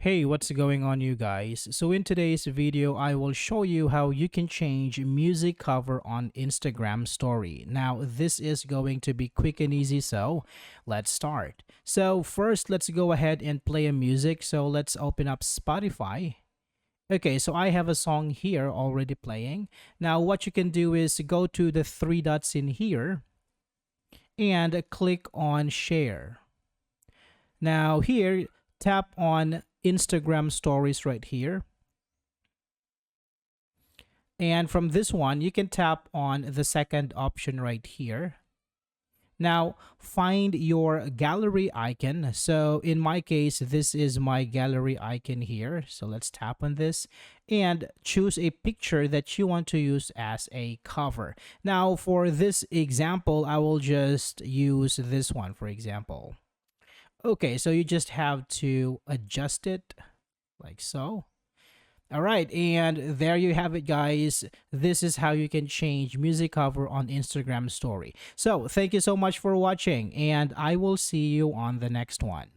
Hey, what's going on, you guys? So in today's video, I will show you how you can change music cover on Instagram story. Now, this is going to be quick and easy, so let's start. So first, let's go ahead and play a music. So let's open up Spotify. Okay, so I have a song here already playing. Now, what you can do is go to the three dots in here and click on share. Now here, tap on Instagram stories right here. And from this one, you can tap on the second option right here. Now, find your gallery icon. So in my case, this is my gallery icon here. So let's tap on this and choose a picture that you want to use as a cover. Now, for this example, I will just use this one, for example. Okay, so you just have to adjust it like so. All right, and there you have it, guys. This is how you can change music cover on Instagram story. So thank you so much for watching, and I will see you on the next one.